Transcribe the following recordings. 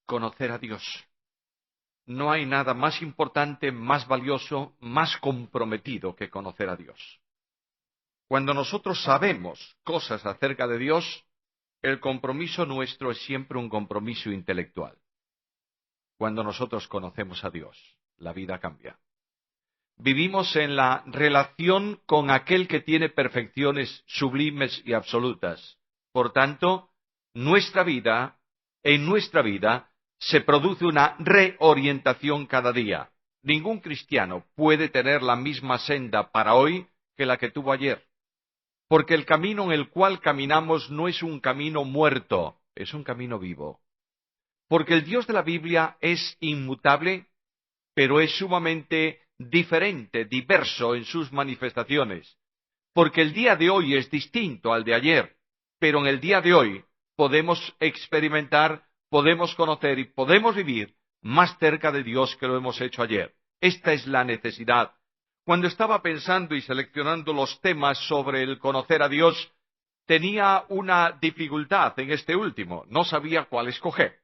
conocer a Dios. No hay nada más importante, más valioso, más comprometido que conocer a Dios. Cuando nosotros sabemos cosas acerca de Dios, el compromiso nuestro es siempre un compromiso intelectual. Cuando nosotros conocemos a Dios, la vida cambia. Vivimos en la relación con aquel que tiene perfecciones sublimes y absolutas. Por tanto, en nuestra vida se produce una reorientación cada día. Ningún cristiano puede tener la misma senda para hoy que la que tuvo ayer. Porque el camino en el cual caminamos no es un camino muerto, es un camino vivo. Porque el Dios de la Biblia es inmutable, pero es sumamente diferente, diverso en sus manifestaciones. Porque el día de hoy es distinto al de ayer, pero en el día de hoy podemos experimentar, podemos conocer y podemos vivir más cerca de Dios que lo hemos hecho ayer. Esta es la necesidad. Cuando estaba pensando y seleccionando los temas sobre el conocer a Dios, tenía una dificultad en este último, no sabía cuál escoger.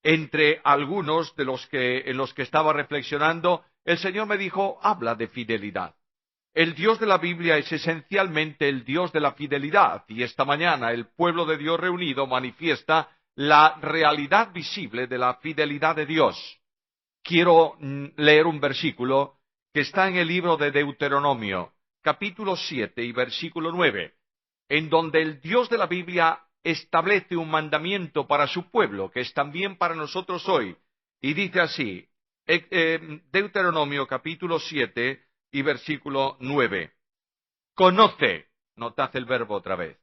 Entre algunos en los que estaba reflexionando, el Señor me dijo, habla de fidelidad. El Dios de la Biblia es esencialmente el Dios de la fidelidad, y esta mañana el pueblo de Dios reunido manifiesta la realidad visible de la fidelidad de Dios. Quiero leer un versículo que está en el libro de Deuteronomio, capítulo 7 y versículo 9, en donde el Dios de la Biblia establece un mandamiento para su pueblo, que es también para nosotros hoy, y dice así, Deuteronomio capítulo 7 y versículo 9. Conoce, notad el verbo otra vez,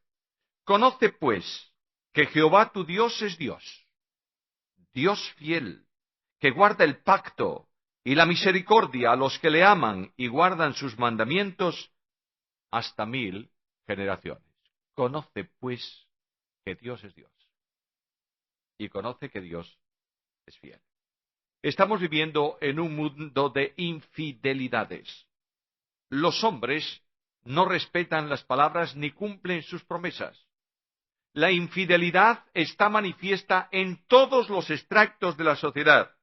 conoce pues que Jehová tu Dios es Dios, Dios fiel, que guarda el pacto y la misericordia a los que le aman y guardan sus mandamientos hasta 1000 generaciones. Conoce pues que Dios es Dios. Y conoce que Dios es fiel. Estamos viviendo en un mundo de infidelidades. Los hombres no respetan las palabras ni cumplen sus promesas. La infidelidad está manifiesta en todos los extractos de la sociedad.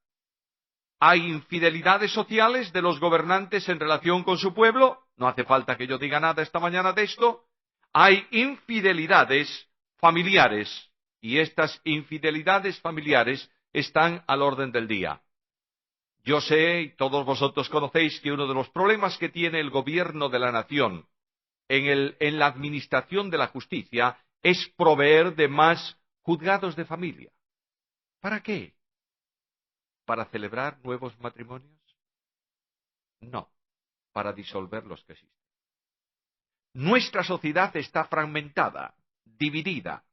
¿Hay infidelidades sociales de los gobernantes en relación con su pueblo? No hace falta que yo diga nada esta mañana de esto. Hay infidelidades familiares, y estas infidelidades familiares están al orden del día. Yo sé, y todos vosotros conocéis, que uno de los problemas que tiene el gobierno de la nación en la administración de la justicia es proveer de más juzgados de familia. ¿Para qué? ¿Para celebrar nuevos matrimonios? No, para disolver los que existen. Nuestra sociedad está fragmentada, dividida,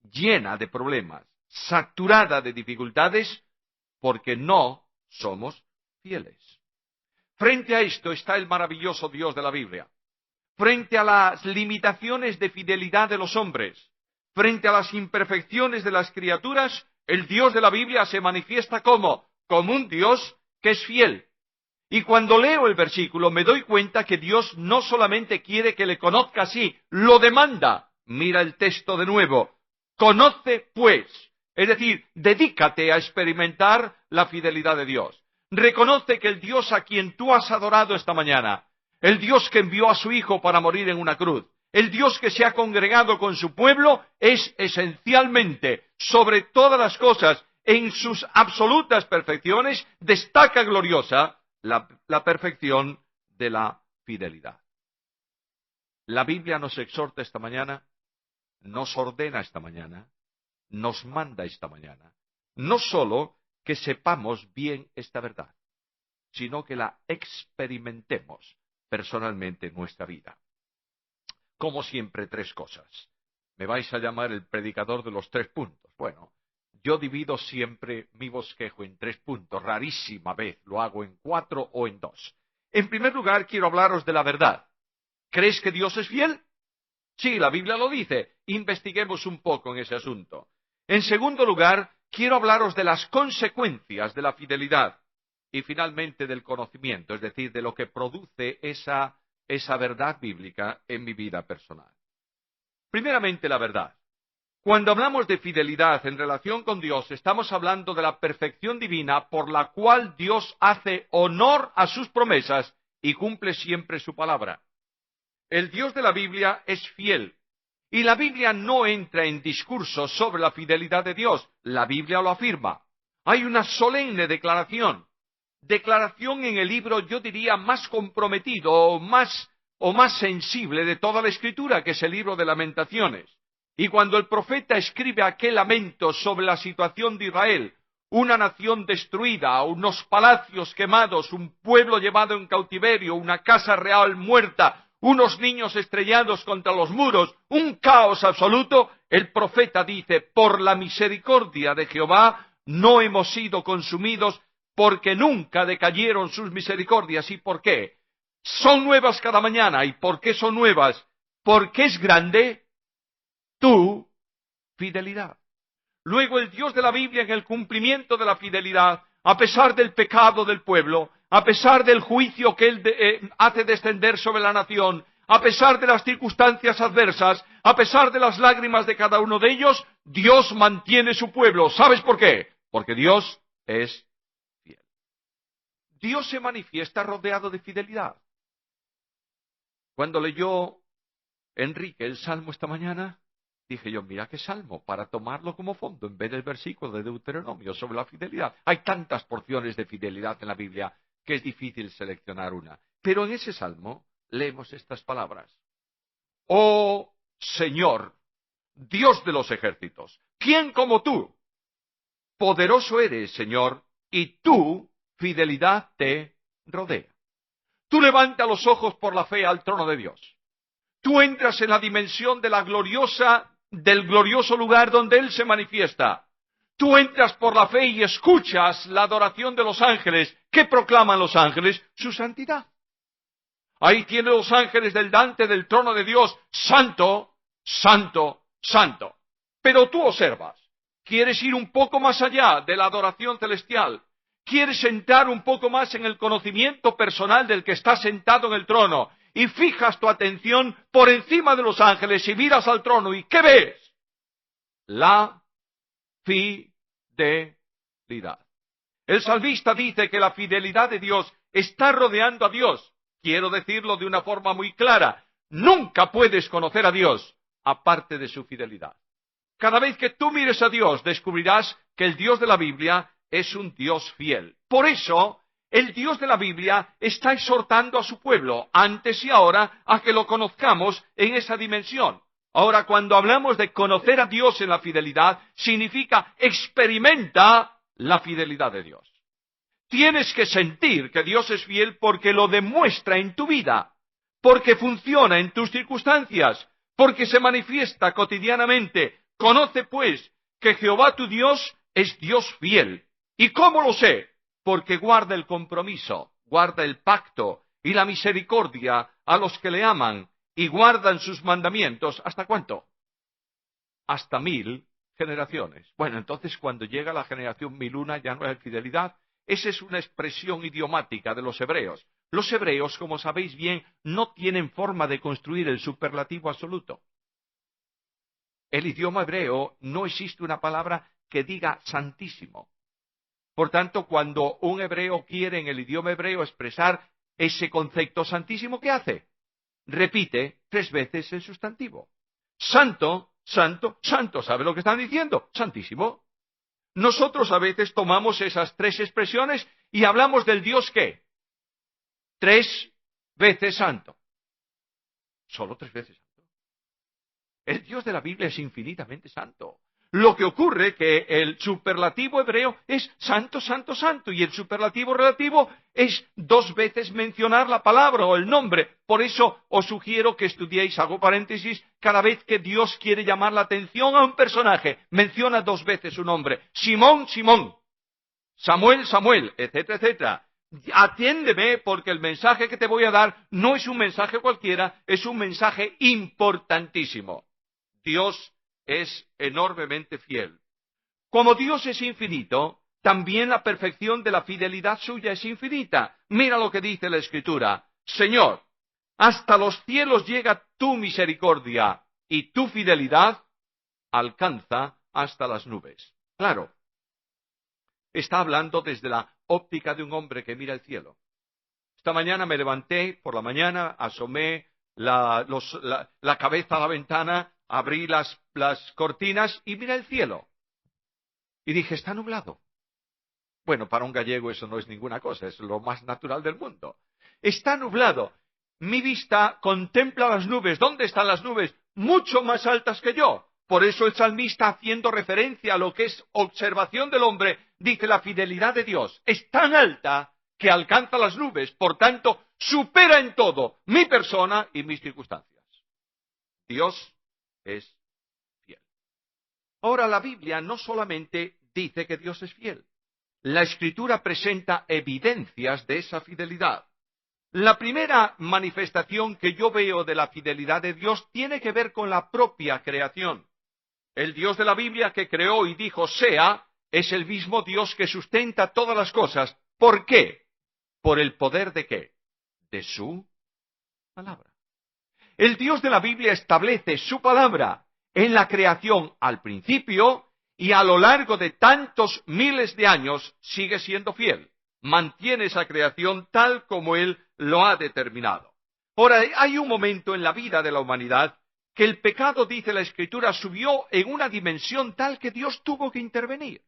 llena de problemas, saturada de dificultades, porque no somos fieles. Frente a esto está el maravilloso Dios de la Biblia. Frente a las limitaciones de fidelidad de los hombres, frente a las imperfecciones de las criaturas, el Dios de la Biblia se manifiesta como un Dios que es fiel. Y cuando leo el versículo me doy cuenta que Dios no solamente quiere que le conozca así, lo demanda. Mira el texto de nuevo. Conoce pues, es decir, dedícate a experimentar la fidelidad de Dios. Reconoce que el Dios a quien tú has adorado esta mañana, el Dios que envió a su Hijo para morir en una cruz, el Dios que se ha congregado con su pueblo, es esencialmente, sobre todas las cosas, en sus absolutas perfecciones, destaca gloriosa la perfección de la fidelidad. La Biblia nos exhorta esta mañana, nos ordena esta mañana, nos manda esta mañana, no solo que sepamos bien esta verdad, sino que la experimentemos personalmente en nuestra vida. Como siempre, 3 cosas. Me vais a llamar el predicador de los 3 puntos. Bueno, yo divido siempre mi bosquejo en 3 puntos. Rarísima vez lo hago en 4 o en 2. En primer lugar, quiero hablaros de la verdad. ¿Crees que Dios es fiel? Sí, la Biblia lo dice. Investiguemos un poco en ese asunto. En segundo lugar, quiero hablaros de las consecuencias de la fidelidad. Y finalmente del conocimiento, es decir, de lo que produce esa verdad bíblica en mi vida personal. Primeramente, la verdad. Cuando hablamos de fidelidad en relación con Dios, estamos hablando de la perfección divina por la cual Dios hace honor a sus promesas y cumple siempre su palabra. El Dios de la Biblia es fiel, y la Biblia no entra en discursos sobre la fidelidad de Dios. La Biblia lo afirma. Hay una solemne declaración en el libro, yo diría, más comprometido o más sensible de toda la Escritura, que es el libro de Lamentaciones. Y cuando el profeta escribe aquel lamento sobre la situación de Israel, una nación destruida, unos palacios quemados, un pueblo llevado en cautiverio, una casa real muerta, unos niños estrellados contra los muros, un caos absoluto, el profeta dice: por la misericordia de Jehová no hemos sido consumidos, porque nunca decayeron sus misericordias. ¿Y por qué? Son nuevas cada mañana. ¿Y por qué son nuevas? Porque es grande tu fidelidad. Luego el Dios de la Biblia, en el cumplimiento de la fidelidad, a pesar del pecado del pueblo, a pesar del juicio que Él hace descender sobre la nación, a pesar de las circunstancias adversas, a pesar de las lágrimas de cada uno de ellos, Dios mantiene su pueblo. ¿Sabes por qué? Porque Dios es fiel. Dios se manifiesta rodeado de fidelidad. Cuando leyó Enrique el Salmo esta mañana, dije yo: mira qué salmo, para tomarlo como fondo en vez del versículo de Deuteronomio sobre la fidelidad. Hay tantas porciones de fidelidad en la Biblia que es difícil seleccionar una. Pero en ese salmo leemos estas palabras: Oh Señor, Dios de los ejércitos, ¿quién como tú? Poderoso eres, Señor, y tu fidelidad te rodea. Tú levantas los ojos por la fe al trono de Dios. Tú entras en la dimensión del glorioso lugar donde Él se manifiesta. Tú entras por la fe y escuchas la adoración de los ángeles. ¿Qué proclaman los ángeles? Su santidad. Ahí tienen los ángeles delante del trono de Dios: santo, santo, santo. Pero tú observas, quieres ir un poco más allá de la adoración celestial. Quieres entrar un poco más en el conocimiento personal del que está sentado en el trono. Y fijas tu atención por encima de los ángeles y miras al trono. ¿Y qué ves? La fidelidad. El salmista dice que la fidelidad de Dios está rodeando a Dios. Quiero decirlo de una forma muy clara: nunca puedes conocer a Dios aparte de su fidelidad. Cada vez que tú mires a Dios, descubrirás que el Dios de la Biblia es un Dios fiel. Por eso, el Dios de la Biblia está exhortando a su pueblo, antes y ahora, a que lo conozcamos en esa dimensión. Ahora, cuando hablamos de conocer a Dios en la fidelidad, significa experimenta la fidelidad de Dios. Tienes que sentir que Dios es fiel porque lo demuestra en tu vida, porque funciona en tus circunstancias, porque se manifiesta cotidianamente. Conoce, pues, que Jehová tu Dios es Dios fiel. ¿Y cómo lo sé? Porque guarda el compromiso, guarda el pacto y la misericordia a los que le aman y guardan sus mandamientos. ¿Hasta cuánto? Hasta 1000 generaciones. Bueno, entonces cuando llega la generación 1001 ya no hay fidelidad. Esa es una expresión idiomática de los hebreos. Los hebreos, como sabéis bien, no tienen forma de construir el superlativo absoluto. El idioma hebreo no existe una palabra que diga santísimo. Por tanto, cuando un hebreo quiere en el idioma hebreo expresar ese concepto santísimo, ¿qué hace? Repite 3 veces el sustantivo. Santo, santo, santo. ¿Sabe lo que están diciendo? Santísimo. Nosotros a veces tomamos esas 3 expresiones y hablamos del Dios ¿qué? 3 veces santo. Solo 3 veces santo. El Dios de la Biblia es infinitamente santo. Lo que ocurre que el superlativo hebreo es santo, santo, santo, y el superlativo relativo es 2 veces mencionar la palabra o el nombre. Por eso os sugiero que estudiéis, hago paréntesis, cada vez que Dios quiere llamar la atención a un personaje, menciona 2 veces su nombre. Simón, Simón, Samuel, Samuel, etcétera, etcétera. Atiéndeme, porque el mensaje que te voy a dar no es un mensaje cualquiera, es un mensaje importantísimo. Dios es enormemente fiel. Como Dios es infinito, también la perfección de la fidelidad suya es infinita. Mira lo que dice la Escritura: Señor, hasta los cielos llega tu misericordia y tu fidelidad alcanza hasta las nubes. Claro, está hablando desde la óptica de un hombre que mira el cielo. Esta mañana me levanté, por la mañana, asomé la cabeza a la ventana, abrí las cortinas y miré el cielo. Y dije, está nublado. Bueno, para un gallego eso no es ninguna cosa, es lo más natural del mundo. Está nublado. Mi vista contempla las nubes. ¿Dónde están las nubes? Mucho más altas que yo. Por eso el salmista, haciendo referencia a lo que es observación del hombre, dice la fidelidad de Dios es tan alta que alcanza las nubes, por tanto, supera en todo mi persona y mis circunstancias. Dios es fiel. Ahora, la Biblia no solamente dice que Dios es fiel. La Escritura presenta evidencias de esa fidelidad. La primera manifestación que yo veo de la fidelidad de Dios tiene que ver con la propia creación. El Dios de la Biblia que creó y dijo sea, es el mismo Dios que sustenta todas las cosas. ¿Por qué? ¿Por el poder de qué? De su palabra. El Dios de la Biblia establece su palabra en la creación al principio y a lo largo de tantos miles de años sigue siendo fiel. Mantiene esa creación tal como Él lo ha determinado. Ahora, hay un momento en la vida de la humanidad que el pecado, dice la Escritura, subió en una dimensión tal que Dios tuvo que intervenir.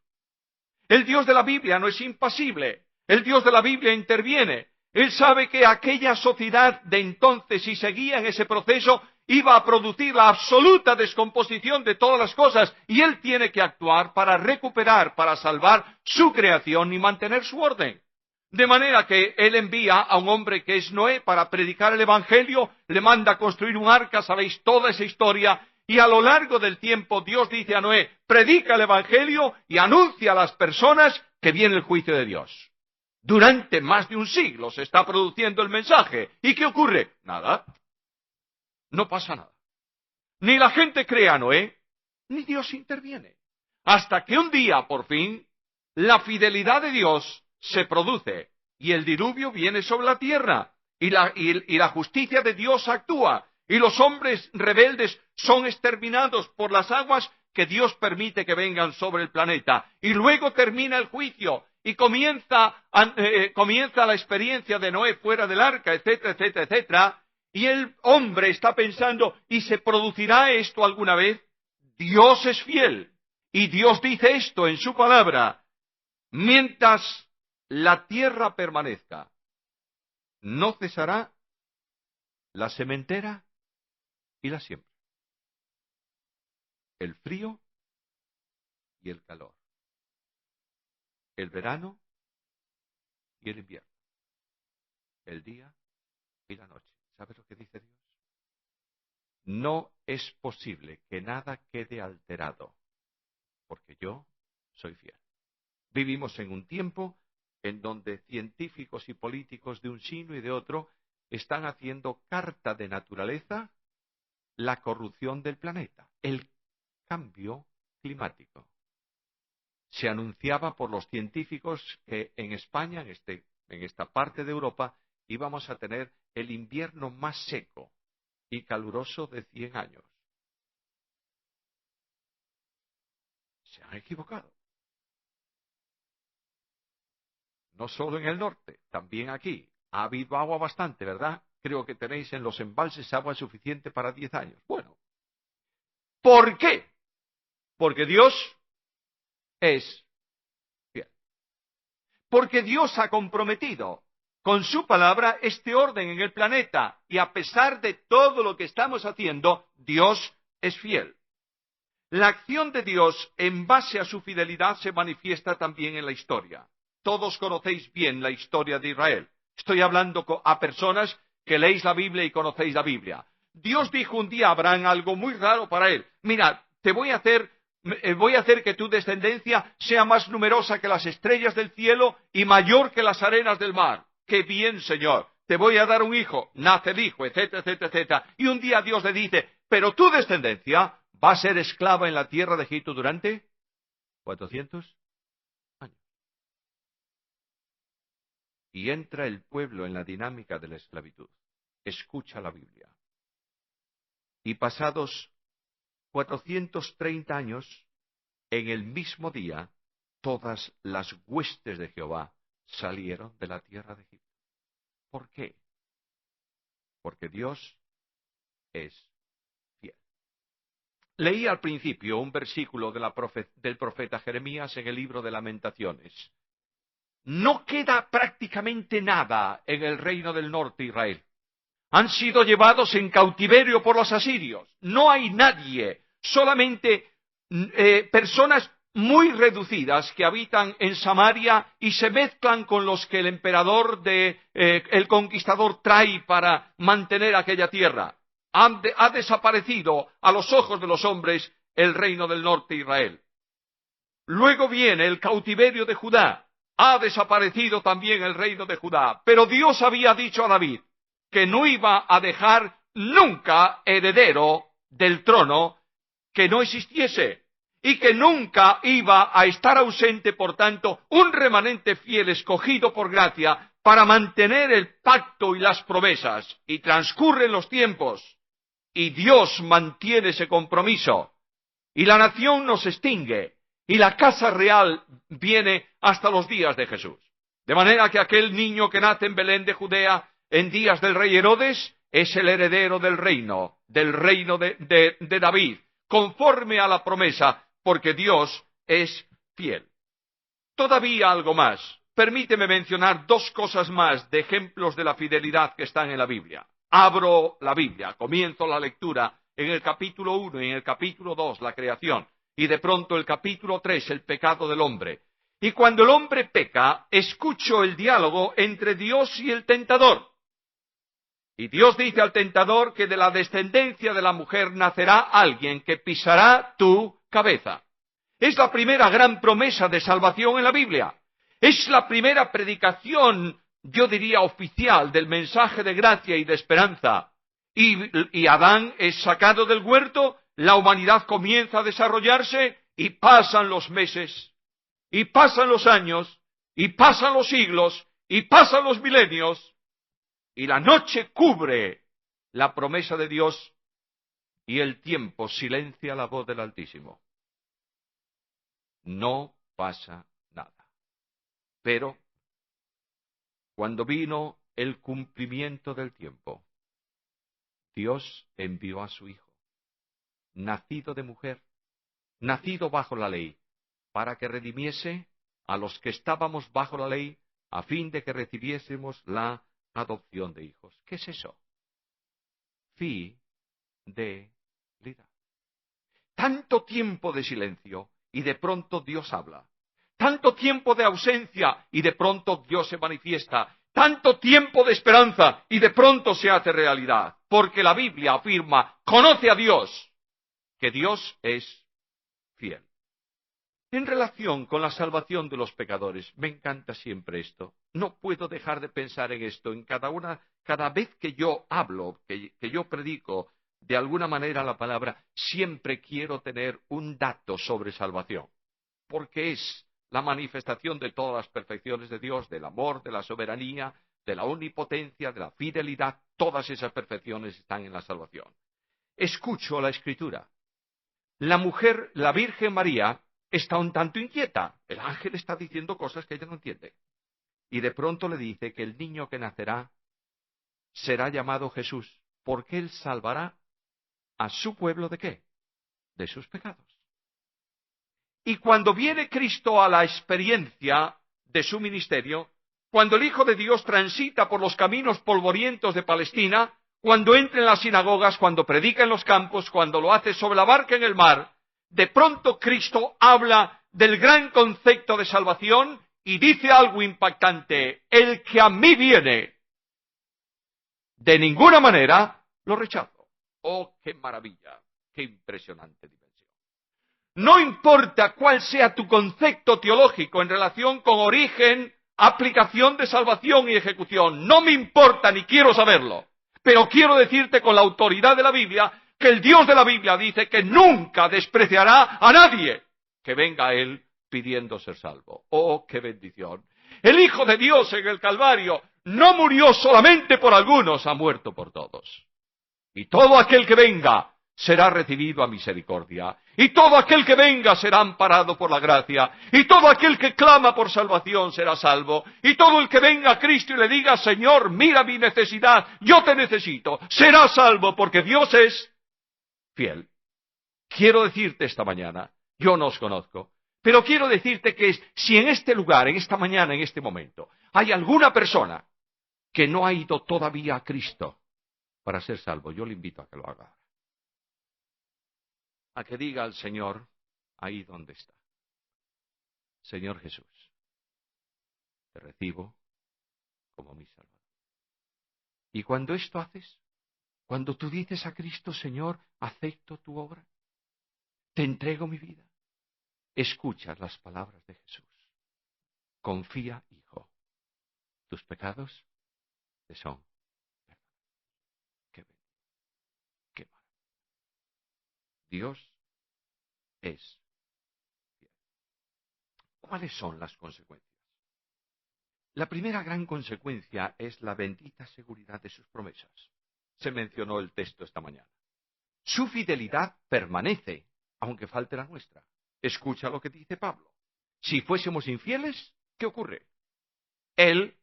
El Dios de la Biblia no es impasible. El Dios de la Biblia interviene. Él sabe que aquella sociedad de entonces, si seguía en ese proceso, iba a producir la absoluta descomposición de todas las cosas, y Él tiene que actuar para recuperar, para salvar su creación y mantener su orden. De manera que Él envía a un hombre que es Noé para predicar el Evangelio, le manda a construir un arca, sabéis toda esa historia, y a lo largo del tiempo Dios dice a Noé, predica el Evangelio y anuncia a las personas que viene el juicio de Dios. Durante más de un siglo se está produciendo el mensaje. ¿Y qué ocurre? Nada. No pasa nada. Ni la gente cree a Noé, ni Dios interviene. Hasta que un día, por fin, la fidelidad de Dios se produce y el diluvio viene sobre la tierra y la justicia de Dios actúa y los hombres rebeldes son exterminados por las aguas que Dios permite que vengan sobre el planeta. Y luego termina el juicio y comienza la experiencia de Noé fuera del arca, etcétera, etcétera, etcétera. Y el hombre está pensando, ¿y se producirá esto alguna vez? Dios es fiel. Y Dios dice esto en su palabra. Mientras la tierra permanezca, no cesará la sementera y la siembra, el frío y el calor, el verano y el invierno, el día y la noche. ¿Sabes lo que dice Dios? No es posible que nada quede alterado, porque yo soy fiel. Vivimos en un tiempo en donde científicos y políticos de un signo y de otro están haciendo carta de naturaleza la corrupción del planeta, el cambio climático. Se anunciaba por los científicos que en España, en esta parte de Europa, íbamos a tener el invierno más seco y caluroso de 100 años. Se han equivocado. No solo en el norte, también aquí. Ha habido agua bastante, ¿verdad? Creo que tenéis en los embalses agua suficiente para 10 años. Bueno, ¿por qué? Porque Dios es fiel. Porque Dios ha comprometido con su palabra este orden en el planeta. Y a pesar de todo lo que estamos haciendo, Dios es fiel. La acción de Dios en base a su fidelidad se manifiesta también en la historia. Todos conocéis bien la historia de Israel. Estoy hablando a personas que leéis la Biblia y conocéis la Biblia. Dios dijo un día a Abraham algo muy raro para él. Mira, voy a hacer que tu descendencia sea más numerosa que las estrellas del cielo y mayor que las arenas del mar. ¡Qué bien, Señor! Te voy a dar un hijo, nace el hijo, etcétera, etcétera, etcétera. Y un día Dios le dice, pero tu descendencia va a ser esclava en la tierra de Egipto durante 400 años. Y entra el pueblo en la dinámica de la esclavitud. Escucha la Biblia. Y pasados 430 años, en el mismo día, todas las huestes de Jehová salieron de la tierra de Egipto. ¿Por qué? Porque Dios es fiel. Leí al principio un versículo del profeta Jeremías en el libro de Lamentaciones. No queda prácticamente nada en el reino del norte de Israel. Han sido llevados en cautiverio por los asirios. No hay nadie, solamente personas muy reducidas que habitan en Samaria y se mezclan con los que el emperador el conquistador trae para mantener aquella tierra. Ha desaparecido a los ojos de los hombres el reino del norte de Israel. Luego viene el cautiverio de Judá. Ha desaparecido también el reino de Judá. Pero Dios había dicho a David que no iba a dejar nunca heredero del trono que no existiese, y que nunca iba a estar ausente, por tanto, un remanente fiel escogido por gracia para mantener el pacto y las promesas. Y transcurren los tiempos, y Dios mantiene ese compromiso, y la nación no se extingue, y la casa real viene hasta los días de Jesús. De manera que aquel niño que nace en Belén de Judea en días del rey Herodes es el heredero del reino de David, conforme a la promesa, porque Dios es fiel. Todavía algo más. Permíteme mencionar dos cosas más de ejemplos de la fidelidad que están en la Biblia. Abro la Biblia, comienzo la lectura en el capítulo 1 y en el capítulo 2, la creación, y de pronto el capítulo 3, el pecado del hombre. Y cuando el hombre peca, escucho el diálogo entre Dios y el tentador. Y Dios dice al tentador que de la descendencia de la mujer nacerá alguien que pisará tu cabeza. Es la primera gran promesa de salvación en la Biblia. Es la primera predicación, yo diría, oficial del mensaje de gracia y de esperanza. Y Adán es sacado del huerto, la humanidad comienza a desarrollarse y pasan los meses, y pasan los años, y pasan los siglos, y pasan los milenios. Y la noche cubre la promesa de Dios y el tiempo silencia la voz del Altísimo. No pasa nada. Pero cuando vino el cumplimiento del tiempo, Dios envió a su Hijo, nacido de mujer, nacido bajo la ley, para que redimiese a los que estábamos bajo la ley, a fin de que recibiésemos la adopción de hijos. ¿Qué es eso? Fidelidad. Tanto tiempo de silencio y de pronto Dios habla. Tanto tiempo de ausencia y de pronto Dios se manifiesta. Tanto tiempo de esperanza y de pronto se hace realidad. Porque la Biblia afirma, conoce a Dios, que Dios es fiel. En relación con la salvación de los pecadores, me encanta siempre esto. No puedo dejar de pensar en esto. Cada vez que yo hablo, que yo predico de alguna manera la palabra, siempre quiero tener un dato sobre salvación. Porque es la manifestación de todas las perfecciones de Dios, del amor, de la soberanía, de la omnipotencia, de la fidelidad. Todas esas perfecciones están en la salvación. Escucho la Escritura. La mujer, la Virgen María, está un tanto inquieta. El ángel está diciendo cosas que ella no entiende. Y de pronto le dice que el niño que nacerá será llamado Jesús, porque él salvará a su pueblo ¿de qué? De sus pecados. Y cuando viene Cristo a la experiencia de su ministerio, cuando el Hijo de Dios transita por los caminos polvorientos de Palestina, cuando entra en las sinagogas, cuando predica en los campos, cuando lo hace sobre la barca en el mar, de pronto Cristo habla del gran concepto de salvación y dice algo impactante: el que a mí viene, de ninguna manera lo rechazo. ¡Oh, qué maravilla! ¡Qué impresionante dimensión! No importa cuál sea tu concepto teológico en relación con origen, aplicación de salvación y ejecución, no me importa ni quiero saberlo, pero quiero decirte con la autoridad de la Biblia que el Dios de la Biblia dice que nunca despreciará a nadie que venga a Él pidiendo ser salvo. ¡Oh, qué bendición! El Hijo de Dios en el Calvario no murió solamente por algunos, ha muerto por todos. Y todo aquel que venga será recibido a misericordia. Y todo aquel que venga será amparado por la gracia. Y todo aquel que clama por salvación será salvo. Y todo el que venga a Cristo y le diga, Señor, mira mi necesidad, yo te necesito, será salvo porque Dios es fiel. Quiero decirte esta mañana, yo no os conozco, pero quiero decirte que si en este lugar, en esta mañana, en este momento, hay alguna persona que no ha ido todavía a Cristo para ser salvo, yo le invito a que lo haga. A que diga al Señor, ahí donde está, Señor Jesús, te recibo como mi Salvador. Y cuando esto haces, cuando tú dices a Cristo, Señor, acepto tu obra, te entrego mi vida, escuchas las palabras de Jesús. Confía, hijo, tus pecados te son perdonados. Qué bendito, qué maravilla. Dios es fiel. ¿Cuáles son las consecuencias? La primera gran consecuencia es la bendita seguridad de sus promesas. Se mencionó el texto esta mañana. Su fidelidad permanece, aunque falte la nuestra. Escucha lo que dice Pablo. Si fuésemos infieles, ¿qué ocurre? Él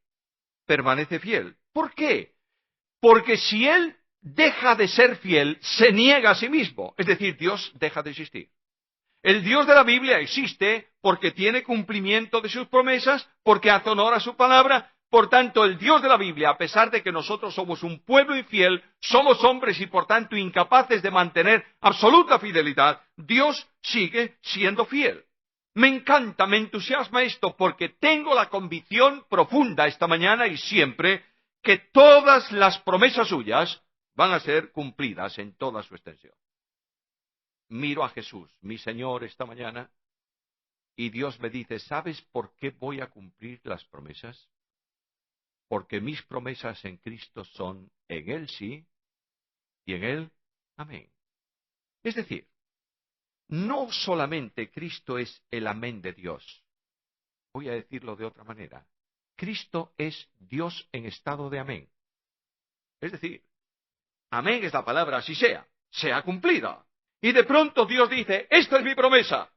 permanece fiel. ¿Por qué? Porque si Él deja de ser fiel, se niega a sí mismo. Es decir, Dios deja de existir. El Dios de la Biblia existe porque tiene cumplimiento de sus promesas, porque hace honor a su palabra. Por tanto, el Dios de la Biblia, a pesar de que nosotros somos un pueblo infiel, somos hombres y por tanto incapaces de mantener absoluta fidelidad, Dios sigue siendo fiel. Me encanta, me entusiasma esto porque tengo la convicción profunda esta mañana y siempre que todas las promesas suyas van a ser cumplidas en toda su extensión. Miro a Jesús, mi Señor, esta mañana, y Dios me dice, ¿sabes por qué voy a cumplir las promesas? Porque mis promesas en Cristo son en Él sí y en Él amén. Es decir, no solamente Cristo es el amén de Dios. Voy a decirlo de otra manera. Cristo es Dios en estado de amén. Es decir, amén es la palabra así sea cumplida. Y de pronto Dios dice, esta es mi promesa.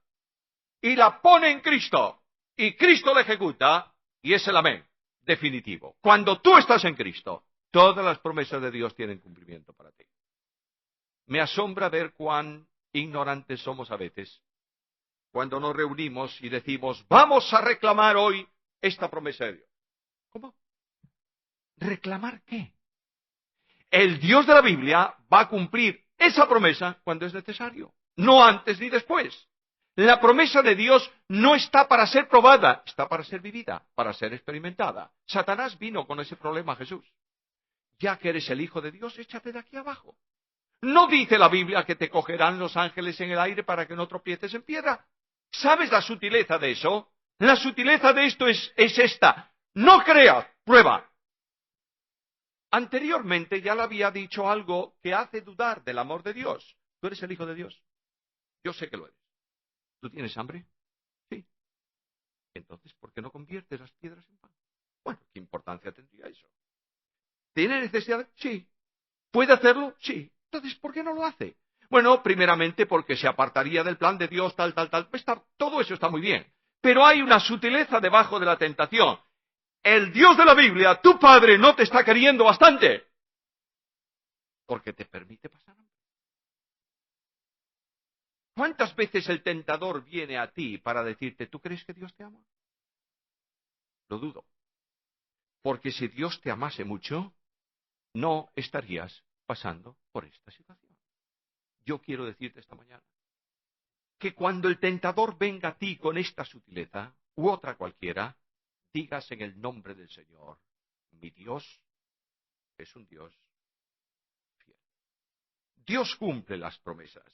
Y la pone en Cristo. Y Cristo la ejecuta y es el amén definitivo. Cuando tú estás en Cristo, todas las promesas de Dios tienen cumplimiento para ti. Me asombra ver cuán ignorantes somos a veces cuando nos reunimos y decimos, vamos a reclamar hoy esta promesa de Dios. ¿Cómo? ¿Reclamar qué? El Dios de la Biblia va a cumplir esa promesa cuando es necesario, no antes ni después. La promesa de Dios no está para ser probada, está para ser vivida, para ser experimentada. Satanás vino con ese problema a Jesús. Ya que eres el Hijo de Dios, échate de aquí abajo. ¿No dice la Biblia que te cogerán los ángeles en el aire para que no tropieces en piedra? ¿Sabes la sutileza de eso? La sutileza de esto es esta. No creas, prueba. Anteriormente ya le había dicho algo que hace dudar del amor de Dios. ¿Tú eres el Hijo de Dios? Yo sé que lo eres. ¿Tú tienes hambre? Sí. Entonces, ¿por qué no conviertes las piedras en pan? Bueno, ¿qué importancia tendría eso? ¿Tiene necesidad? Sí. ¿Puede hacerlo? Sí. Entonces, ¿por qué no lo hace? Bueno, primeramente porque se apartaría del plan de Dios, tal. Pues todo eso está muy bien. Pero hay una sutileza debajo de la tentación. El Dios de la Biblia, tu Padre, no te está queriendo bastante. Porque te permite pasar hambre. ¿Cuántas veces el tentador viene a ti para decirte, ¿tú crees que Dios te ama? Lo dudo. Porque si Dios te amase mucho, no estarías pasando por esta situación. Yo quiero decirte esta mañana que cuando el tentador venga a ti con esta sutileza, u otra cualquiera, digas en el nombre del Señor, mi Dios es un Dios fiel. Dios cumple las promesas.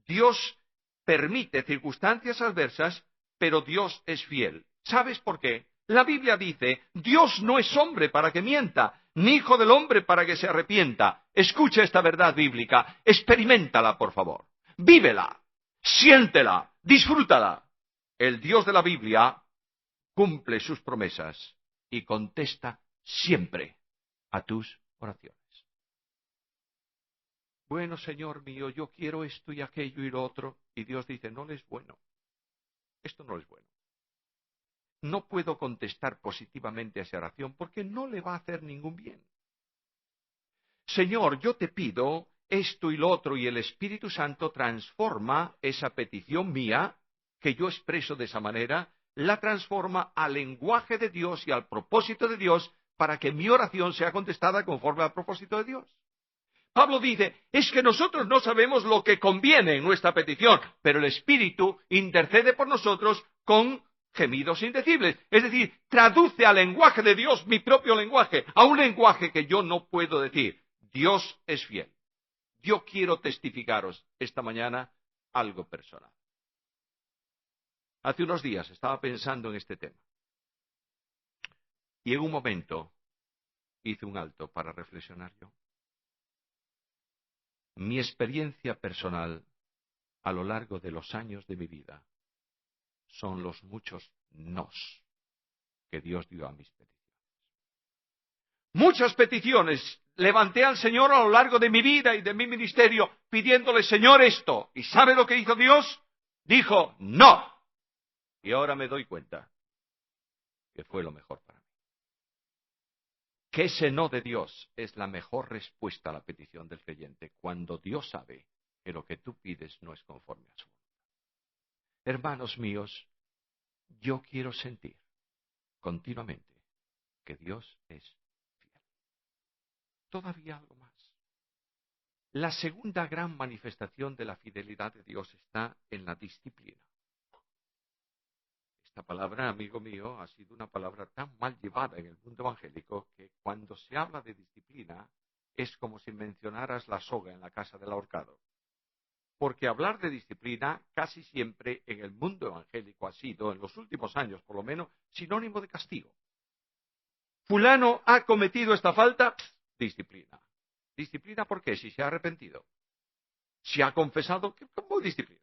Dios permite circunstancias adversas, pero Dios es fiel. ¿Sabes por qué? La Biblia dice, Dios no es hombre para que mienta, ni hijo del hombre para que se arrepienta. Escucha esta verdad bíblica, experiméntala, por favor. Vívela, siéntela, disfrútala. El Dios de la Biblia cumple sus promesas y contesta siempre a tus oraciones. Bueno, Señor mío, yo quiero esto y aquello y lo otro. Y Dios dice, no le es bueno. Esto no es bueno. No puedo contestar positivamente a esa oración porque no le va a hacer ningún bien. Señor, yo te pido esto y lo otro, y el Espíritu Santo transforma esa petición mía, que yo expreso de esa manera, la transforma al lenguaje de Dios y al propósito de Dios para que mi oración sea contestada conforme al propósito de Dios. Pablo dice, es que nosotros no sabemos lo que conviene en nuestra petición, pero el Espíritu intercede por nosotros con gemidos indecibles. Es decir, traduce al lenguaje de Dios mi propio lenguaje, a un lenguaje que yo no puedo decir. Dios es fiel. Yo quiero testificaros esta mañana algo personal. Hace unos días estaba pensando en este tema y en un momento hice un alto para reflexionar yo. Mi experiencia personal a lo largo de los años de mi vida son los muchos nos que Dios dio a mis peticiones. Muchas peticiones levanté al Señor a lo largo de mi vida y de mi ministerio pidiéndole, Señor, esto. ¿Y sabe lo que hizo Dios? Dijo, no. Y ahora me doy cuenta que fue lo mejor para mí. Que ese no de Dios es la mejor respuesta a la petición del creyente cuando Dios sabe que lo que tú pides no es conforme a su voluntad. Hermanos míos, yo quiero sentir continuamente que Dios es fiel. Todavía algo más. La segunda gran manifestación de la fidelidad de Dios está en la disciplina. Esta palabra, amigo mío, ha sido una palabra tan mal llevada en el mundo evangélico que cuando se habla de disciplina es como si mencionaras la soga en la casa del ahorcado. Porque hablar de disciplina casi siempre en el mundo evangélico ha sido, en los últimos años por lo menos, sinónimo de castigo. Fulano ha cometido esta falta, disciplina. ¿Disciplina por qué? Si se ha arrepentido. Si ha confesado, ¿cómo disciplina?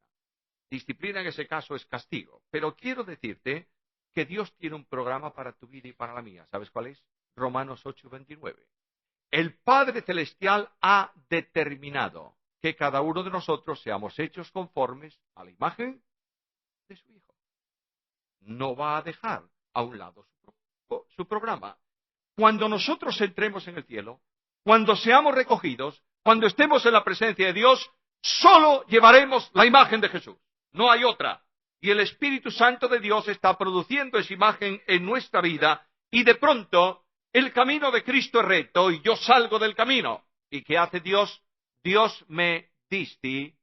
Disciplina en ese caso es castigo. Pero quiero decirte que Dios tiene un programa para tu vida y para la mía. ¿Sabes cuál es? Romanos 8:29. El Padre Celestial ha determinado que cada uno de nosotros seamos hechos conformes a la imagen de su Hijo. No va a dejar a un lado su programa. Cuando nosotros entremos en el cielo, cuando seamos recogidos, cuando estemos en la presencia de Dios, solo llevaremos la imagen de Jesús. No hay otra. Y el Espíritu Santo de Dios está produciendo esa imagen en nuestra vida y de pronto el camino de Cristo es recto y yo salgo del camino. ¿Y qué hace Dios? Dios me disciplina.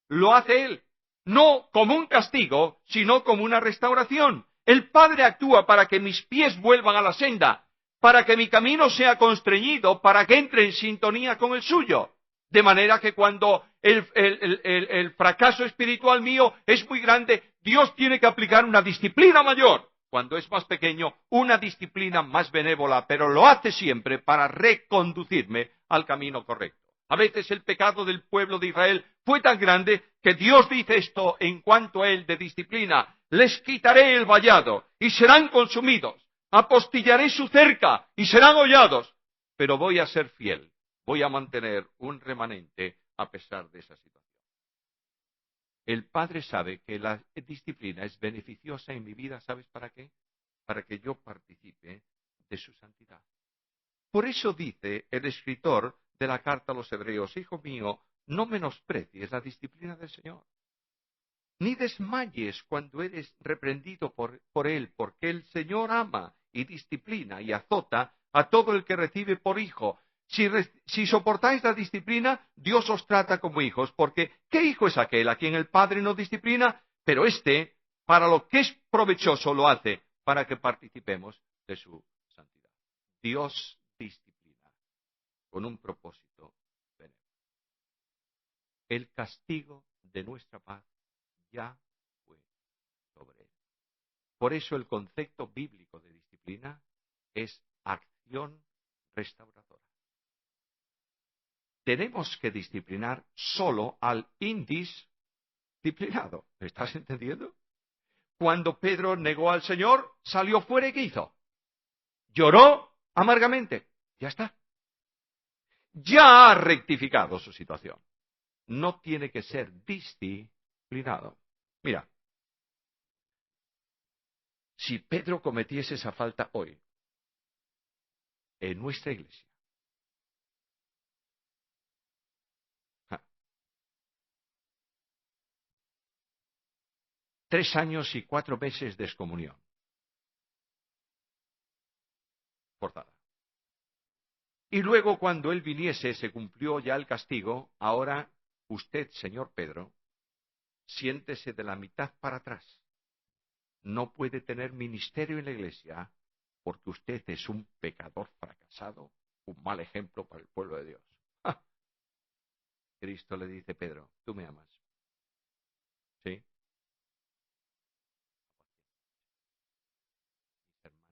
Lo hace Él, no como un castigo, sino como una restauración. El Padre actúa para que mis pies vuelvan a la senda, para que mi camino sea constreñido, para que entre en sintonía con el suyo. De manera que cuando el fracaso espiritual mío es muy grande, Dios tiene que aplicar una disciplina mayor. Cuando es más pequeño, una disciplina más benévola, pero lo hace siempre para reconducirme al camino correcto. A veces el pecado del pueblo de Israel fue tan grande que Dios dice esto en cuanto a él de disciplina. Les quitaré el vallado y serán consumidos. Apostillaré su cerca y serán hollados. Pero voy a ser fiel. Voy a mantener un remanente a pesar de esa situación. El Padre sabe que la disciplina es beneficiosa en mi vida. ¿Sabes para qué? Para que yo participe de su santidad. Por eso dice el escritor de la carta a los Hebreos, hijo mío, no menosprecies la disciplina del Señor, ni desmayes cuando eres reprendido por Él, porque el Señor ama y disciplina y azota a todo el que recibe por hijo. Si soportáis la disciplina, Dios os trata como hijos, porque ¿qué hijo es aquel a quien el Padre no disciplina? Pero éste, para lo que es provechoso, lo hace, para que participemos de su santidad. Dios disciplina con un propósito benévolo. El castigo de nuestra paz ya fue sobre él. Por eso el concepto bíblico de disciplina es acción restauradora. Tenemos que disciplinar solo al indisciplinado. ¿Me estás entendiendo? Cuando Pedro negó al Señor, salió fuera y ¿qué hizo? Lloró amargamente. Ya está. ya ha rectificado su situación. No tiene que ser disciplinado. Mira, si Pedro cometiese esa falta hoy, en nuestra iglesia, 3 años y 4 meses de excomunión forzada. Y luego, cuando él viniese, se cumplió ya el castigo. Ahora, usted, señor Pedro, siéntese de la mitad para atrás. No puede tener ministerio en la iglesia porque usted es un pecador fracasado, un mal ejemplo para el pueblo de Dios. ¡Ja! Cristo le dice, Pedro, tú me amas. ¿Sí? Mis hermanos,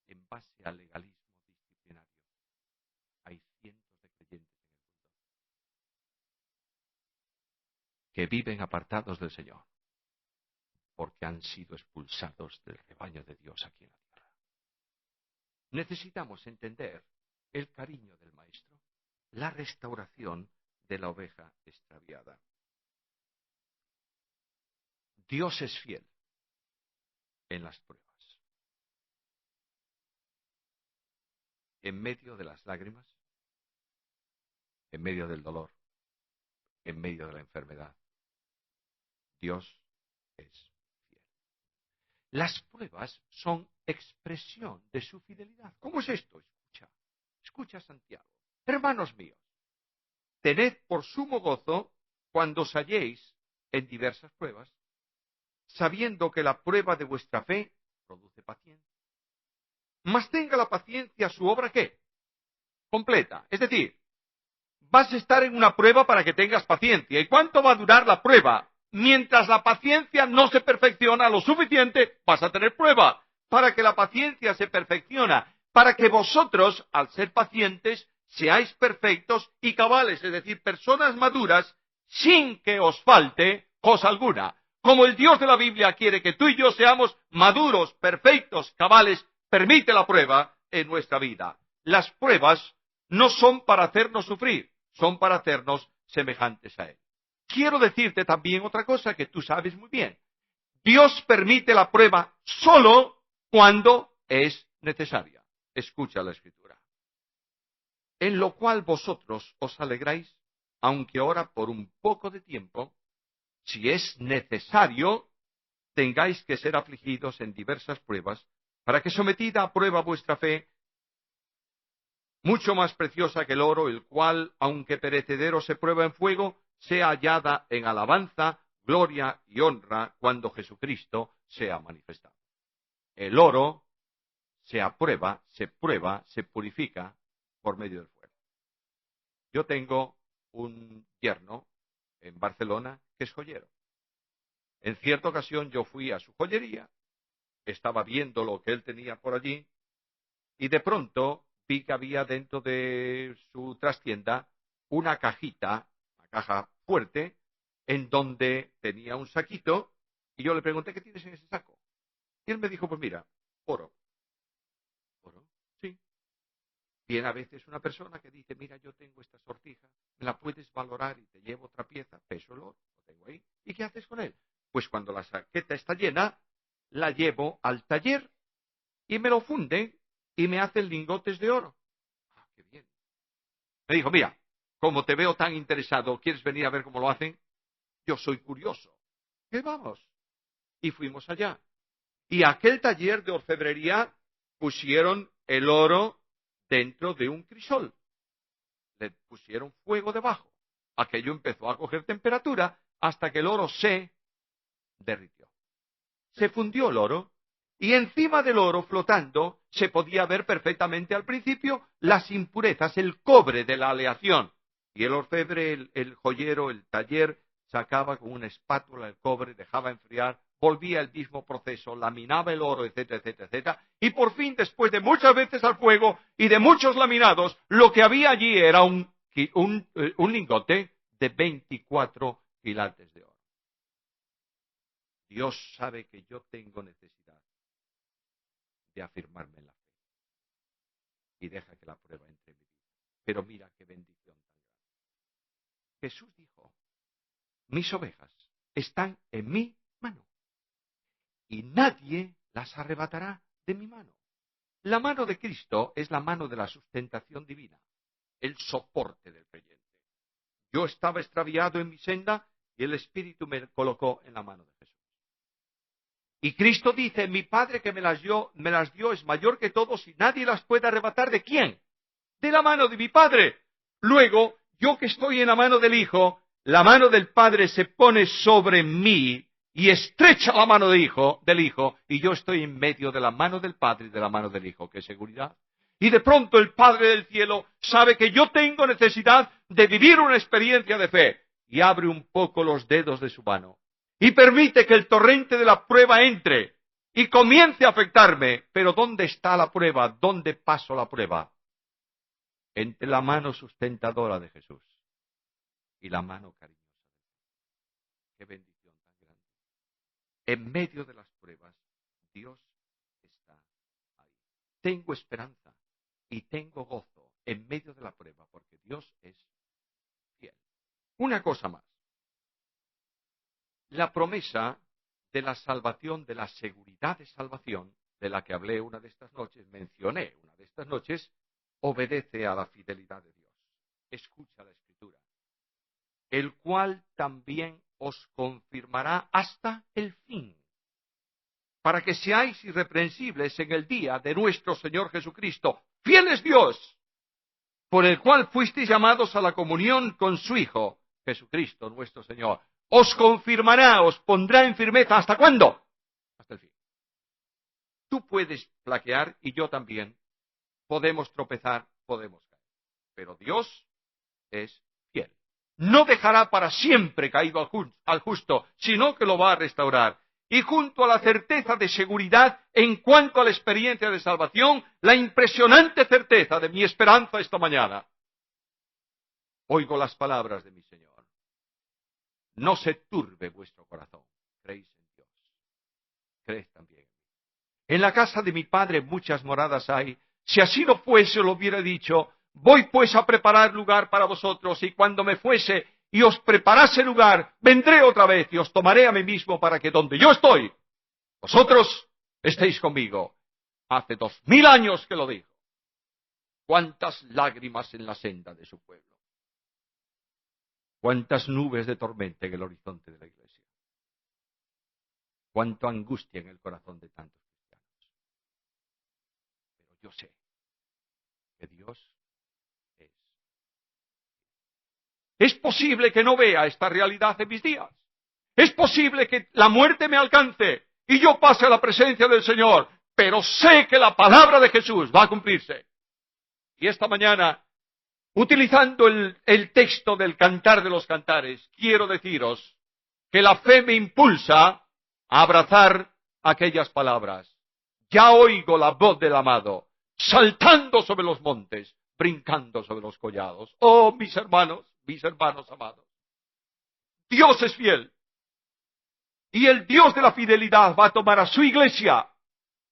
en base al legalismo disciplinario, hay cientos de creyentes en el mundo que viven apartados del Señor porque han sido expulsados del rebaño de Dios aquí en la tierra. Necesitamos entender el cariño del Maestro, la restauración de la oveja extraviada. Dios es fiel en las pruebas, en medio de las lágrimas, en medio del dolor, en medio de la enfermedad. Dios es fiel. Las pruebas son expresión de su fidelidad. ¿Cómo es esto? Escucha Santiago. Hermanos míos, tened por sumo gozo cuando os halléis en diversas pruebas, sabiendo que la prueba de vuestra fe produce paciencia. Mas tenga la paciencia su obra, ¿qué? Completa. Es decir, vas a estar en una prueba para que tengas paciencia. ¿Y cuánto va a durar la prueba? Mientras la paciencia no se perfecciona lo suficiente, vas a tener prueba. Para que la paciencia se perfecciona, para que vosotros, al ser pacientes, seáis perfectos y cabales, es decir, personas maduras, sin que os falte cosa alguna. Como el Dios de la Biblia quiere que tú y yo seamos maduros, perfectos, cabales, permite la prueba en nuestra vida. Las pruebas no son para hacernos sufrir, son para hacernos semejantes a Él. Quiero decirte también otra cosa que tú sabes muy bien. Dios permite la prueba solo cuando es necesaria. Escucha la Escritura. En lo cual vosotros os alegráis, aunque ahora por un poco de tiempo, si es necesario, tengáis que ser afligidos en diversas pruebas, para que sometida a prueba vuestra fe, mucho más preciosa que el oro, el cual, aunque perecedero se prueba en fuego, sea hallada en alabanza, gloria y honra cuando Jesucristo sea manifestado. El oro se aprueba, se prueba, se purifica por medio del fuego. Yo tengo un yerno en Barcelona que es joyero. En cierta ocasión yo fui a su joyería, estaba viendo lo que él tenía por allí, y de pronto vi que había dentro de su trastienda una cajita, una caja fuerte, en donde tenía un saquito, y yo le pregunté, ¿qué tienes en ese saco? Y él me dijo, pues mira, oro. ¿Oro? Sí. Viene a veces una persona que dice, mira, yo tengo esta sortija, ¿me la puedes valorar y te llevo otra pieza? Peso el oro, lo tengo ahí. ¿Y qué haces con él? Pues cuando la saqueta está llena, la llevo al taller y me lo funden y me hacen lingotes de oro. Ah, qué bien. Me dijo, mira, como te veo tan interesado, ¿quieres venir a ver cómo lo hacen? Yo soy curioso. ¿Qué vamos? Y fuimos allá. Y aquel taller de orfebrería pusieron el oro dentro de un crisol. Le pusieron fuego debajo. Aquello empezó a coger temperatura hasta que el oro se derritió. Se fundió el oro y encima del oro flotando se podía ver perfectamente al principio las impurezas, el cobre de la aleación. Y el orfebre, el joyero, el taller, sacaba con una espátula el cobre, dejaba enfriar, volvía el mismo proceso, laminaba el oro, etcétera, etcétera, etcétera. Y por fin, después de muchas veces al fuego y de muchos laminados, lo que había allí era un lingote de 24 quilates de oro. Dios sabe que yo tengo necesidad de afirmarme en la fe y deja que la prueba entre en mi vida. Pero mira qué bendición tan grande. Jesús dijo, mis ovejas están en mi mano y nadie las arrebatará de mi mano. La mano de Cristo es la mano de la sustentación divina, el soporte del creyente. Yo estaba extraviado en mi senda y el Espíritu me colocó en la mano de Jesús. Y Cristo dice, mi Padre que me las dio es mayor que todos y nadie las puede arrebatar. ¿De quién? De la mano de mi Padre. Luego, yo que estoy en la mano del Hijo, la mano del Padre se pone sobre mí y estrecha la mano del Hijo, y yo estoy en medio de la mano del Padre y de la mano del Hijo. ¡Qué seguridad! Y de pronto el Padre del cielo sabe que yo tengo necesidad de vivir una experiencia de fe y abre un poco los dedos de su mano y permite que el torrente de la prueba entre y comience a afectarme. Pero ¿dónde está la prueba? ¿Dónde paso la prueba? Entre la mano sustentadora de Jesús y la mano cariñosa. ¡Qué bendición tan grande! En medio de las pruebas, Dios está ahí. Tengo esperanza y tengo gozo en medio de la prueba, porque Dios es fiel. Una cosa más. La promesa de la salvación, de la seguridad de salvación, de la que hablé una de estas noches, mencioné una de estas noches, obedece a la fidelidad de Dios. Escucha la Escritura. El cual también os confirmará hasta el fin, para que seáis irreprensibles en el día de nuestro Señor Jesucristo. Fiel es Dios, por el cual fuisteis llamados a la comunión con su Hijo, Jesucristo nuestro Señor. Os confirmará, os pondrá en firmeza. ¿Hasta cuándo? Hasta el fin. Tú puedes flaquear y yo también. Podemos tropezar, podemos caer. Pero Dios es fiel. No dejará para siempre caído al justo, sino que lo va a restaurar. Y junto a la certeza de seguridad en cuanto a la experiencia de salvación, la impresionante certeza de mi esperanza esta mañana. Oigo las palabras de mi Señor. No se turbe vuestro corazón. Creéis en Dios. Creed también. En la casa de mi Padre muchas moradas hay. Si así no fuese, lo hubiera dicho. Voy pues a preparar lugar para vosotros, y cuando me fuese y os preparase lugar, vendré otra vez y os tomaré a mí mismo, para que donde yo estoy, vosotros estéis conmigo. Hace 2000 años que lo dijo. Cuántas lágrimas en la senda de su pueblo. Cuántas nubes de tormenta en el horizonte de la iglesia. Cuánta angustia en el corazón de tantos cristianos. Pero yo sé que Dios es. Es posible que no vea esta realidad en mis días. Es posible que la muerte me alcance y yo pase a la presencia del Señor. Pero sé que la palabra de Jesús va a cumplirse. Y esta mañana, utilizando el texto del Cantar de los Cantares, quiero deciros que la fe me impulsa a abrazar aquellas palabras. Ya oigo la voz del amado, saltando sobre los montes, brincando sobre los collados. Oh, mis hermanos amados, Dios es fiel. Y el Dios de la fidelidad va a tomar a su iglesia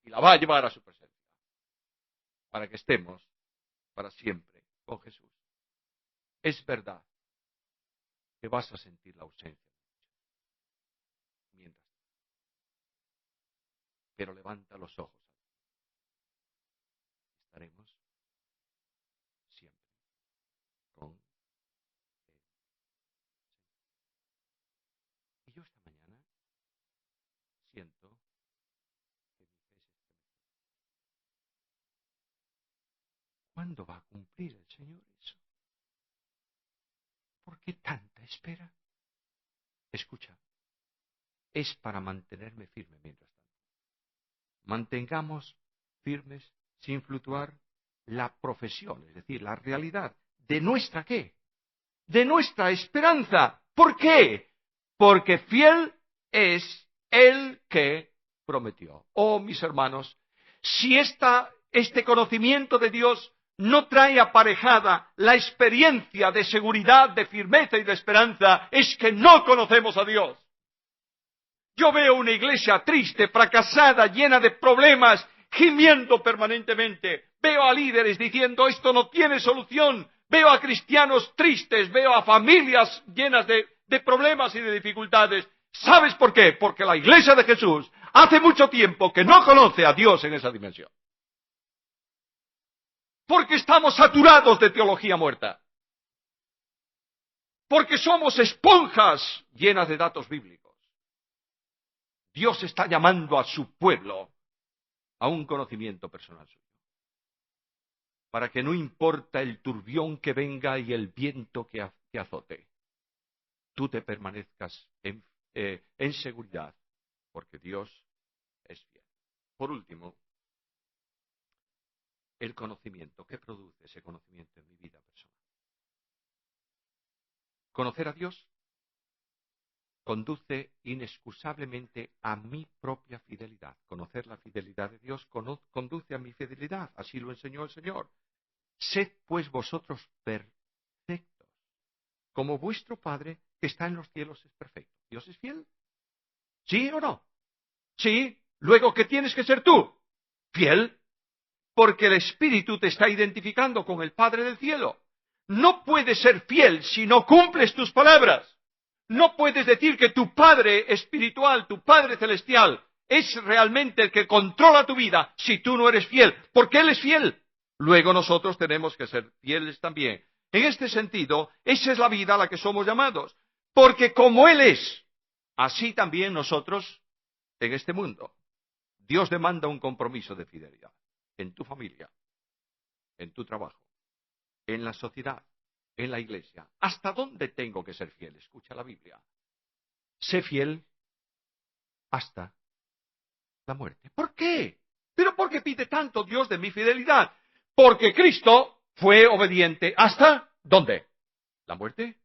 y la va a llevar a su presencia, para que estemos para siempre con Jesús. Es verdad que vas a sentir la ausencia mientras, pero levanta los ojos. Estaremos siempre con Él. Y yo esta mañana siento que mi fe se estremece. ¿Cuándo va a cumplir el Señor eso? ¿Por qué tanta espera? Escucha, es para mantenerme firme mientras tanto. Mantengamos firmes sin fluctuar la profesión, es decir, la realidad de nuestra ¿qué? De nuestra esperanza. ¿Por qué? Porque fiel es el que prometió. Oh, mis hermanos, si este conocimiento de Dios no trae aparejada la experiencia de seguridad, de firmeza y de esperanza, es que no conocemos a Dios. Yo veo una iglesia triste, fracasada, llena de problemas, gimiendo permanentemente. Veo a líderes diciendo, esto no tiene solución. veo a cristianos tristes, veo a familias llenas de problemas y de dificultades. ¿Sabes por qué? Porque la Iglesia de Jesús hace mucho tiempo que no conoce a Dios en esa dimensión. Porque estamos saturados de teología muerta. Porque somos esponjas llenas de datos bíblicos. Dios está llamando a su pueblo a un conocimiento personal suyo. Para que no importa el turbión que venga y el viento que azote, tú te permanezcas en seguridad, porque Dios es fiel. Por último, el conocimiento. ¿Qué produce ese conocimiento en mi vida personal? Conocer a Dios conduce inexcusablemente a mi propia fidelidad. Conocer la fidelidad de Dios conduce a mi fidelidad. Así lo enseñó el Señor. Sed pues vosotros perfectos, como vuestro Padre que está en los cielos es perfecto. ¿Dios es fiel? ¿Sí o no? Sí. Luego, ¿qué tienes que ser tú? Fiel. Porque el Espíritu te está identificando con el Padre del cielo. No puedes ser fiel si no cumples tus palabras. No puedes decir que tu Padre espiritual, tu Padre celestial, es realmente el que controla tu vida si tú no eres fiel. Porque Él es fiel. Luego nosotros tenemos que ser fieles también. En este sentido, esa es la vida a la que somos llamados. Porque como Él es, así también nosotros en este mundo. Dios demanda un compromiso de fidelidad. En tu familia, en tu trabajo, en la sociedad, en la iglesia. ¿Hasta dónde tengo que ser fiel? Escucha la Biblia. Sé fiel hasta la muerte. ¿Por qué? ¿Pero por qué pide tanto Dios de mi fidelidad? Porque Cristo fue obediente hasta ¿dónde? La muerte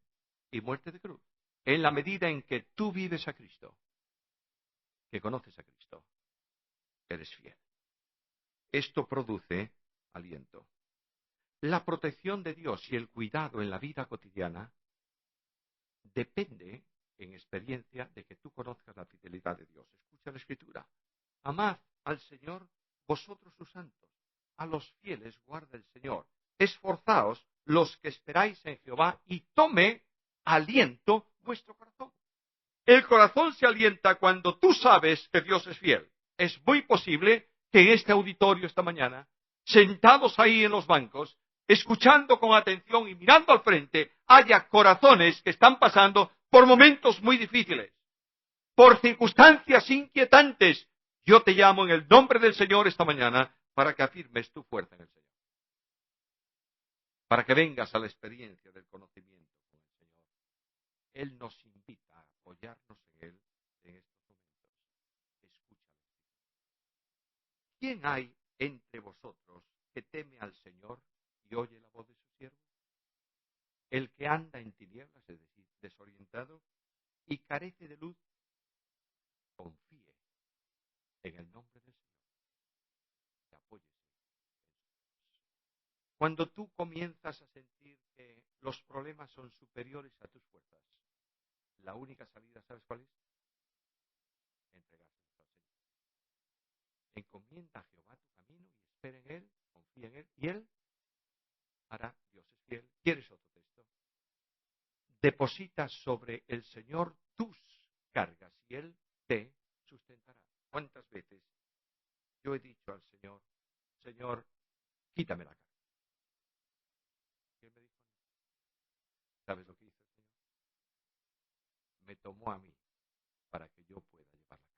y muerte de cruz. En la medida en que tú vives a Cristo, que conoces a Cristo, eres fiel. Esto produce aliento. La protección de Dios y el cuidado en la vida cotidiana depende, en experiencia, de que tú conozcas la fidelidad de Dios. Escucha la Escritura. Amad al Señor vosotros sus santos. A los fieles guarda el Señor. Esforzaos los que esperáis en Jehová y tome aliento vuestro corazón. El corazón se alienta cuando tú sabes que Dios es fiel. Es muy posible que en este auditorio esta mañana, sentados ahí en los bancos, escuchando con atención y mirando al frente, haya corazones que están pasando por momentos muy difíciles, por circunstancias inquietantes. Yo te llamo en el nombre del Señor esta mañana para que afirmes tu fuerza en el Señor, para que vengas a la experiencia del conocimiento con el Señor. Él nos invita a apoyarnos en Él en estos momentos. Escúchalo. ¿Quién hay entre vosotros que teme al Señor y oye la voz de su siervo? El que anda en tinieblas, es decir, desorientado, y carece de luz, confíe en el nombre del Señor y apóyese en su Dios. Cuando tú comienzas a sentir que los problemas son superiores a tus fuerzas, la única salida, ¿sabes cuál es? Entregárselos al Señor. Encomienda a Jehová tu camino y espera en Él, confía en Él, y Él hará. Dios es fiel. ¿Quieres otro texto? Deposita sobre el Señor tus cargas y Él te sustentará. ¿Cuántas veces yo he dicho al Señor, Señor, quítame la carga? Y Él me dijo, ¿sabes lo que hizo el Señor? Me tomó a mí para que yo pueda llevar la carga.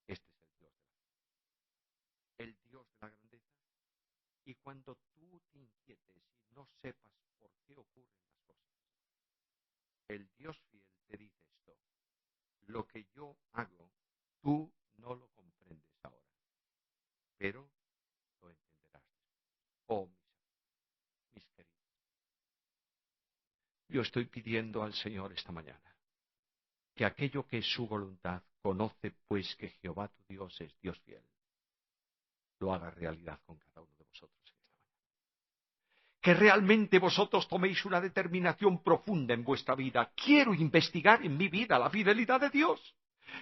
Este es el Dios de la grandeza. El Dios de la grandeza. Y cuando tú te inquietes y no sepas por qué ocurren las cosas, el Dios fiel te dice esto: lo que yo hago, tú no lo comprendes ahora, pero lo entenderás después. Oh, mis queridos, yo estoy pidiendo al Señor esta mañana que aquello que es su voluntad, conoce pues que Jehová tu Dios es Dios fiel, lo haga realidad con cada uno de vosotros en esta mañana. Que realmente vosotros toméis una determinación profunda en vuestra vida. Quiero investigar en mi vida la fidelidad de Dios.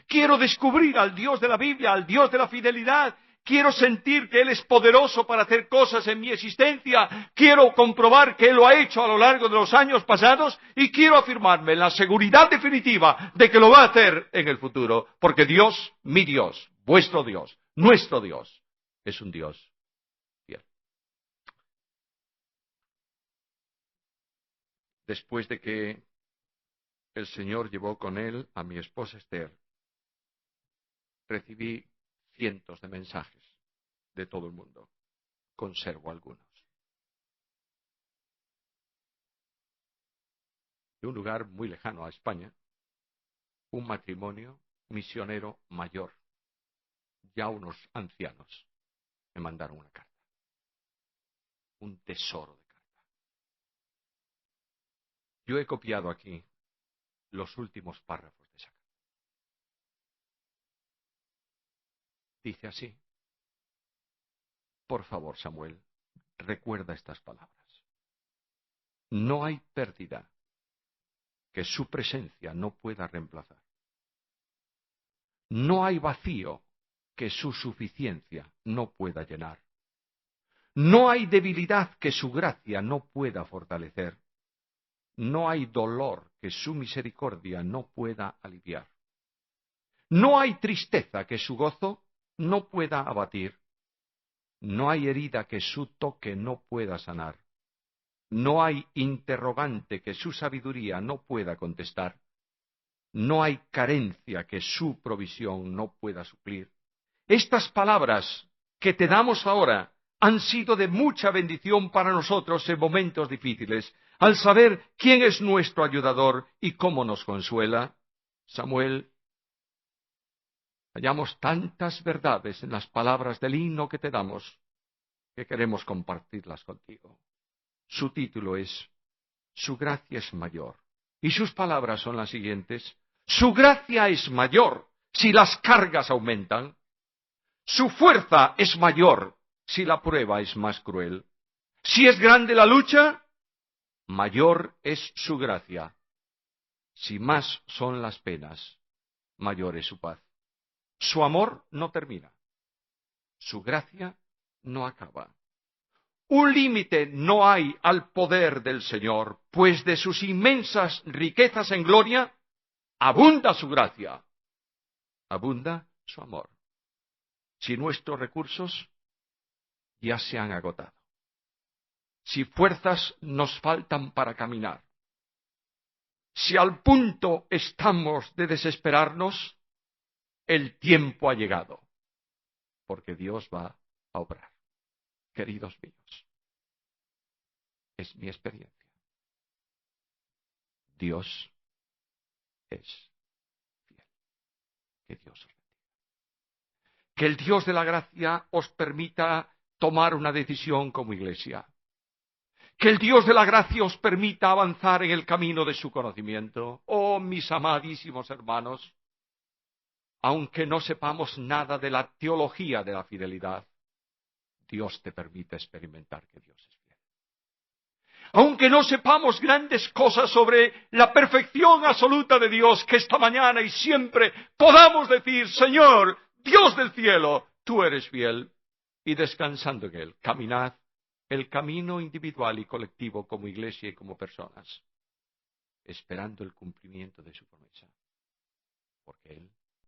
Quiero descubrir al Dios de la Biblia, al Dios de la fidelidad. quiero sentir que Él es poderoso para hacer cosas en mi existencia, quiero comprobar que Él lo ha hecho a lo largo de los años pasados y quiero afirmarme en la seguridad definitiva de que lo va a hacer en el futuro, porque Dios, mi Dios, vuestro Dios, nuestro Dios, es un Dios fiel. Después de que el Señor llevó con Él a mi esposa Esther, recibí cientos de mensajes de todo el mundo. Conservo algunos. De un lugar muy lejano a España, un matrimonio misionero mayor, ya unos ancianos, me mandaron una carta. Un tesoro de carta. Yo he copiado aquí los últimos párrafos de esa carta. Dice así: por favor, Samuel, recuerda estas palabras. No hay pérdida que su presencia no pueda reemplazar. No hay vacío que su suficiencia no pueda llenar. No hay debilidad que su gracia no pueda fortalecer. No hay dolor que su misericordia no pueda aliviar. No hay tristeza que su gozo no pueda abatir. No hay herida que su toque no pueda sanar. No hay interrogante que su sabiduría no pueda contestar. No hay carencia que su provisión no pueda suplir. Estas palabras que te damos ahora han sido de mucha bendición para nosotros en momentos difíciles, al saber quién es nuestro ayudador y cómo nos consuela. Samuel, hallamos tantas verdades en las palabras del himno que te damos que queremos compartirlas contigo. Su título es Su gracia es mayor. Y sus palabras son las siguientes: su gracia es mayor si las cargas aumentan. Su fuerza es mayor si la prueba es más cruel. Si es grande la lucha, mayor es su gracia. Si más son las penas, mayor es su paz. Su amor no termina. Su gracia no acaba. Un límite no hay al poder del Señor, pues de sus inmensas riquezas en gloria, abunda su gracia, abunda su amor. Si nuestros recursos ya se han agotado, si fuerzas nos faltan para caminar, si al punto estamos de desesperarnos, el tiempo ha llegado, porque Dios va a obrar. Queridos míos, es mi experiencia. Dios es fiel. Que Dios os bendiga. Que el Dios de la gracia os permita tomar una decisión como iglesia. Que el Dios de la gracia os permita avanzar en el camino de su conocimiento. Oh, mis amadísimos hermanos, aunque no sepamos nada de la teología de la fidelidad, Dios te permite experimentar que Dios es fiel. Aunque no sepamos grandes cosas sobre la perfección absoluta de Dios, que esta mañana y siempre podamos decir: Señor, Dios del cielo, tú eres fiel, y descansando en Él, caminad el camino individual y colectivo como iglesia y como personas, esperando el cumplimiento de su promesa, porque Él